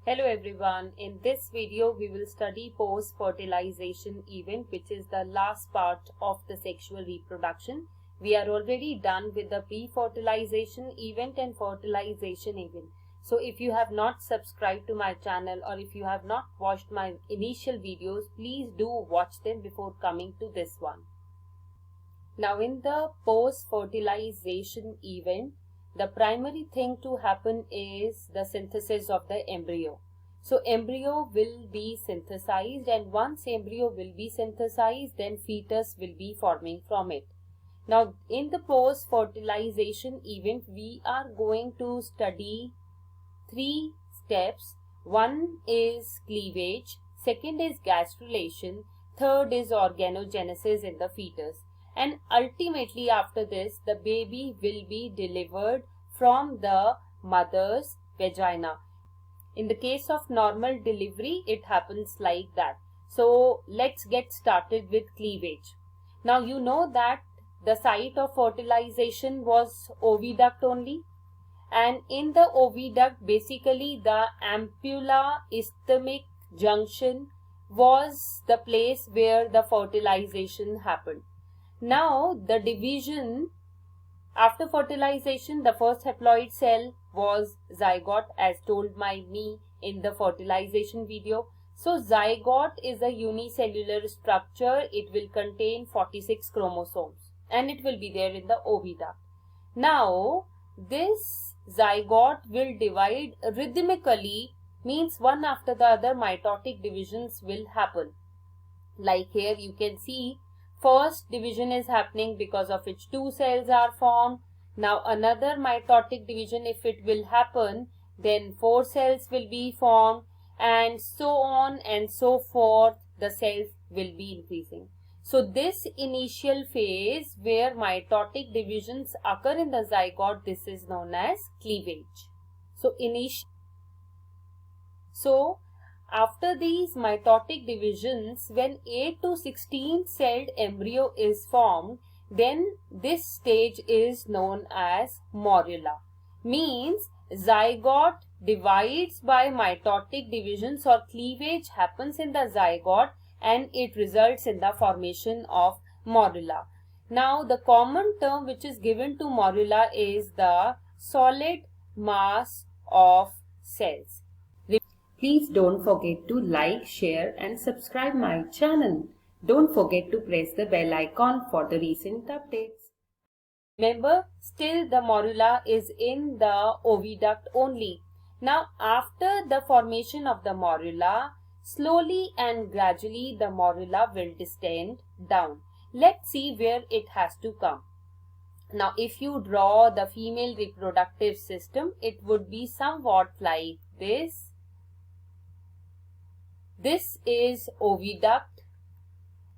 Hello everyone, in this video we will study post-fertilization event, which is the last part of the sexual reproduction. We are already done with the pre-fertilization event and fertilization event. So if you have not subscribed to my channel or if you have not watched my initial videos, please do watch them before coming to this one. Now in the post-fertilization event, the primary thing to happen is the synthesis of the embryo. So embryo will be synthesized, and once embryo will be synthesized, then fetus will be forming from it. Now in the post-fertilization event, we are going to study 3 steps. One is cleavage, second is gastrulation, third is organogenesis in the fetus. And ultimately after this, the baby will be delivered from the mother's vagina. In the case of normal delivery, it happens like that. So let's get started with cleavage. Now you know that the site of fertilization was oviduct only. And in the oviduct, basically the ampulla isthmic junction was the place where the fertilization happened. Now the division after fertilization, the first haploid cell was zygote, as told by me in the fertilization video. So zygote is a unicellular structure. It will contain 46 chromosomes and it will be there in the oviduct. Now this zygote will divide rhythmically, means one after the other mitotic divisions will happen. Like here you can see, first division is happening, because of which 2 cells are formed. Now another mitotic division, if it will happen, then 4 cells will be formed, and so on and so forth. The cells will be increasing. So this initial phase where mitotic divisions occur in the zygote, this is known as cleavage. After these mitotic divisions, when 8 to 16 celled embryo is formed, then this stage is known as morula. Means zygote divides by mitotic divisions, or cleavage happens in the zygote, and it results in the formation of morula. Now the common term which is given to morula is the solid mass of cells. Please don't forget to like, share and subscribe my channel. Don't forget to press the bell icon for the recent updates. Remember, still the morula is in the oviduct only. Now after the formation of the morula, slowly and gradually the morula will descend down. Let's see where it has to come. Now if you draw the female reproductive system, it would be somewhat like this. This is oviduct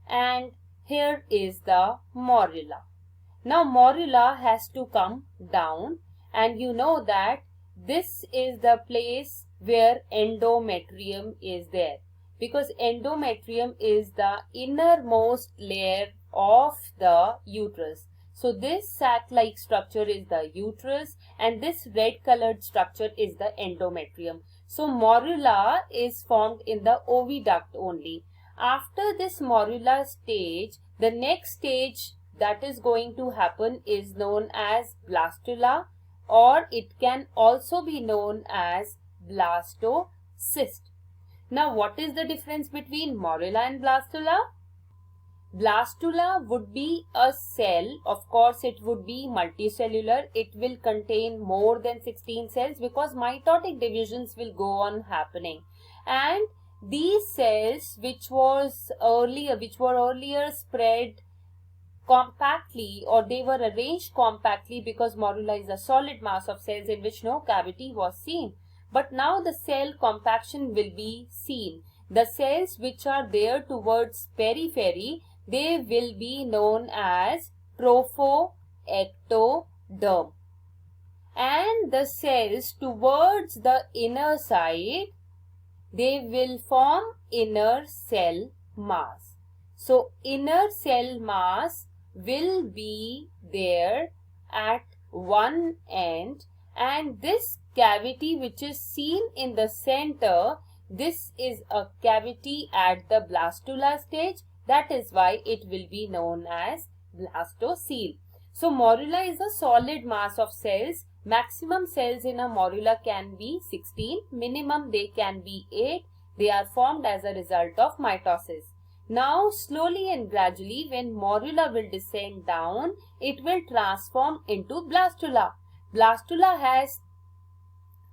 and here is the morula. Now morula has to come down, and you know that this is the place where endometrium is there, because endometrium is the innermost layer of the uterus. So this sac-like structure is the uterus, and this red colored structure is the endometrium. So morula is formed in the oviduct only. After this morula stage, the next stage that is going to happen is known as blastula, or it can also be known as blastocyst. Now what is the difference between morula and blastula? Blastula would be a cell. Of course it would be multicellular. It will contain more than 16 cells, because mitotic divisions will go on happening. And these cells which were earlier spread compactly, or they were arranged compactly, because morula is a solid mass of cells in which no cavity was seen. But now the cell compaction will be seen. The cells which are there towards periphery, they will be known as trophoectoderm. And the cells towards the inner side, they will form inner cell mass. So inner cell mass will be there at one end, and this cavity which is seen in the center, this is a cavity at the blastula stage. That is why it will be known as blastocele. So morula is a solid mass of cells. Maximum cells in a morula can be 16. Minimum they can be 8. They are formed as a result of mitosis. Now slowly and gradually when morula will descend down, it will transform into blastula. Blastula has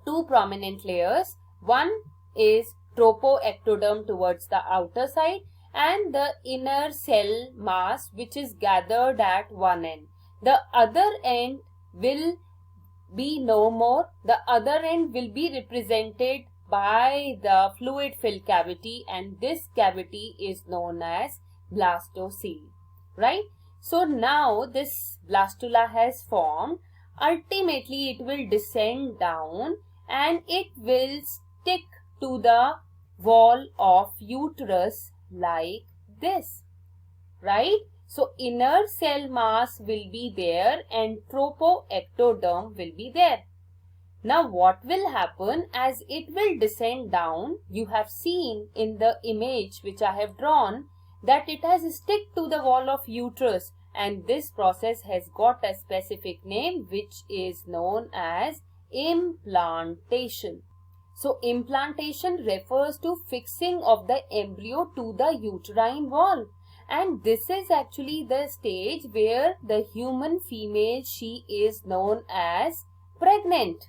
two prominent layers. One is tropoectoderm towards the outer side and the inner cell mass which is gathered at one end. The other end will be no more. The other end will be represented by the fluid-filled cavity, and this cavity is known as blastocele, right? So now this blastula has formed. Ultimately it will descend down and it will stick to the wall of uterus like this, right? So inner cell mass will be there and tropoectoderm will be there. Now what will happen as it will descend down? You have seen in the image which I have drawn that it has stick to the wall of uterus, and this process has got a specific name which is known as implantation. So implantation refers to fixing of the embryo to the uterine wall. And this is actually the stage where the human female, she is known as pregnant.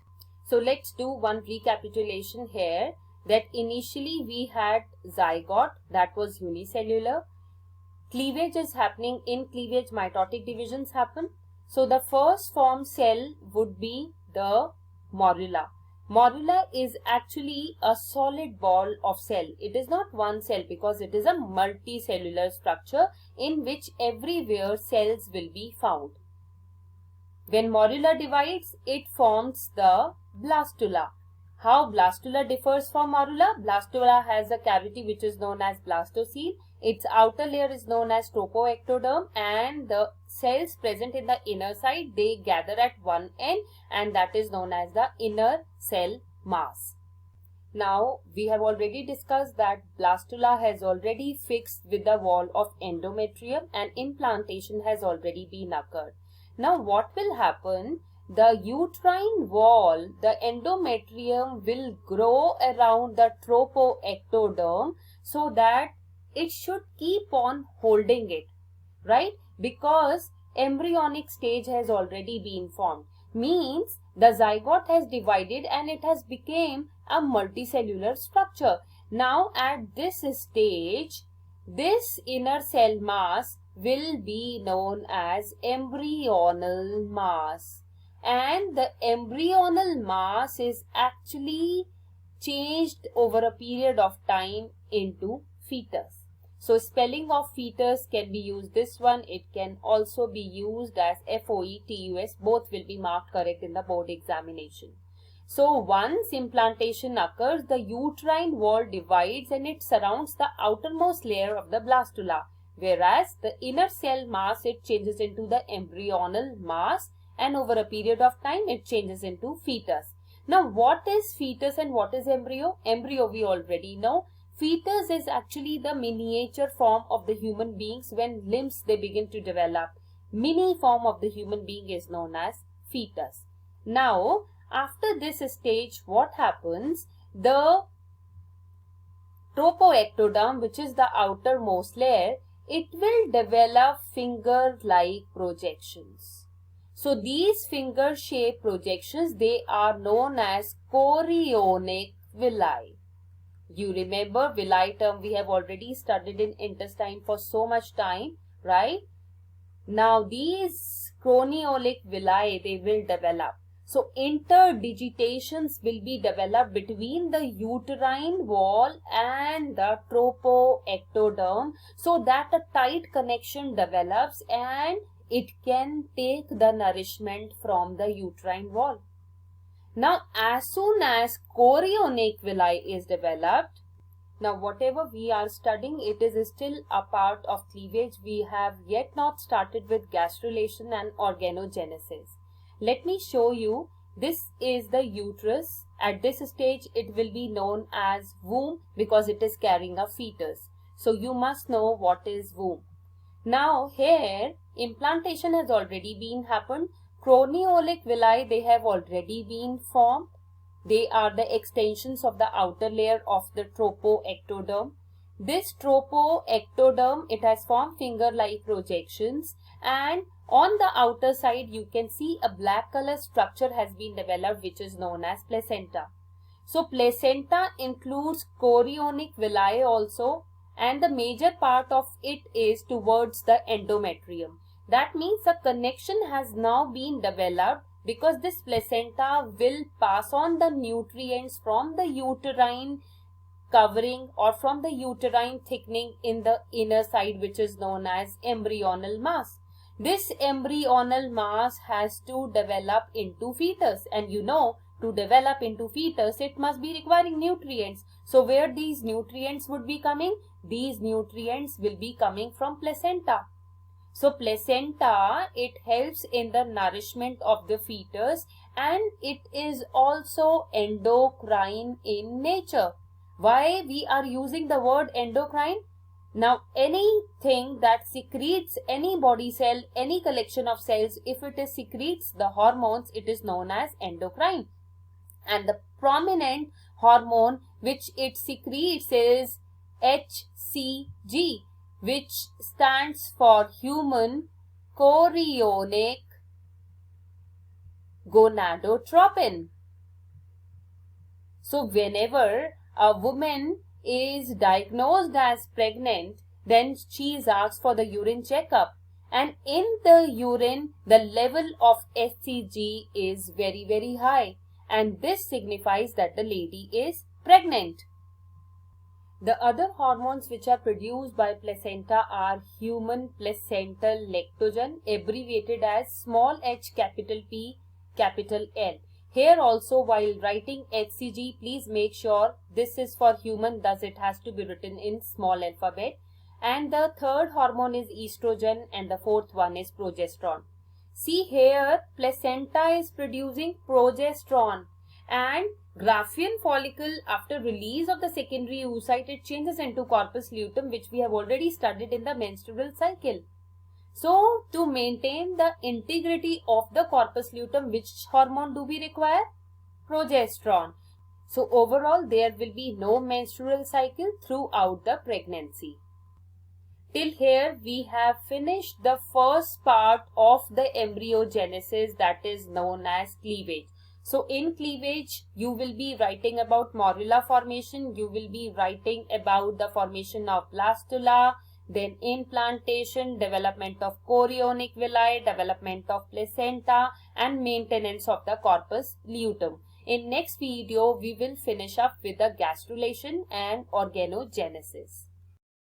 So let's do one recapitulation here, that initially we had zygote, that was unicellular. Cleavage is happening. In cleavage, mitotic divisions happen. So the first formed cell would be the morula. Morula is actually a solid ball of cell. It is not one cell because it is a multicellular structure in which everywhere cells will be found. When morula divides, it forms the blastula. How blastula differs from morula? Blastula has a cavity which is known as blastocele. Its outer layer is known as tropoectoderm, and the cells present in the inner side, they gather at one end, and that is known as the inner cell mass. Now we have already discussed that blastula has already fixed with the wall of endometrium and implantation has already been occurred. Now what will happen? The uterine wall, the endometrium will grow around the tropoectoderm so that it should keep on holding it, right? Because embryonic stage has already been formed. Means the zygote has divided and it has become a multicellular structure. Now at this stage, this inner cell mass will be known as embryonal mass. And the embryonal mass is actually changed over a period of time into fetus. So spelling of fetus can be used this one. It can also be used as FOETUS. Both will be marked correct in the board examination. So once implantation occurs, the uterine wall divides and it surrounds the outermost layer of the blastula. Whereas the inner cell mass, it changes into the embryonal mass, and over a period of time it changes into fetus. Now what is fetus and what is embryo? Embryo we already know. Fetus is actually the miniature form of the human beings when limbs they begin to develop. Mini form of the human being is known as fetus. Now after this stage, what happens? The tropoectoderm, which is the outermost layer, it will develop finger-like projections. So these finger-shaped projections, they are known as chorionic villi. You remember villi term we have already studied in intestine for so much time, right? Now these chorionic villi, they will develop. So interdigitations will be developed between the uterine wall and the tropoectoderm so that a tight connection develops and it can take the nourishment from the uterine wall. Now as soon as chorionic villi is developed, now whatever we are studying, it is still a part of cleavage. We have yet not started with gastrulation and organogenesis. Let me show you This is the uterus. At this stage, it will be known as womb because it is carrying a fetus. So you must know what is womb. Now here, implantation has already been happened. Chorionic villi, they have already been formed. They are the extensions of the outer layer of the tropoectoderm. This tropoectoderm, it has formed finger-like projections, and on the outer side you can see a black color structure has been developed which is known as placenta. So placenta includes chorionic villi also, and the major part of it is towards the endometrium. That means a connection has now been developed because this placenta will pass on the nutrients from the uterine covering or from the uterine thickening in the inner side, which is known as embryonal mass. This embryonal mass has to develop into fetus, and you know, to develop into fetus it must be requiring nutrients. So where these nutrients would be coming? These nutrients will be coming from placenta. So placenta, it helps in the nourishment of the fetus, and it is also endocrine in nature. Why we are using the word endocrine? Now anything that secretes any body cell, any collection of cells, if it is secretes the hormones, it is known as endocrine. And the prominent hormone which it secretes is HCG, which stands for human chorionic gonadotropin. So whenever a woman is diagnosed as pregnant, then she is asked for the urine checkup, and in the urine the level of HCG is very high, and this signifies that the lady is pregnant. The other hormones which are produced by placenta are human placental lactogen, abbreviated as small h capital P capital L. Here also, while writing HCG, please make sure this is for human, thus it has to be written in small alphabet. And the third hormone is estrogen, and the fourth one is progesterone. See here, placenta is producing progesterone, and Graafian follicle, after release of the secondary oocyte, it changes into corpus luteum, which we have already studied in the menstrual cycle. So, to maintain the integrity of the corpus luteum, which hormone do we require? Progesterone. So, overall, there will be no menstrual cycle throughout the pregnancy. Till here, we have finished the first part of the embryogenesis, that is known as cleavage. So in cleavage, you will be writing about morula formation, you will be writing about the formation of blastula, then implantation, development of chorionic villi, development of placenta, and maintenance of the corpus luteum. In next video, we will finish up with the gastrulation and organogenesis.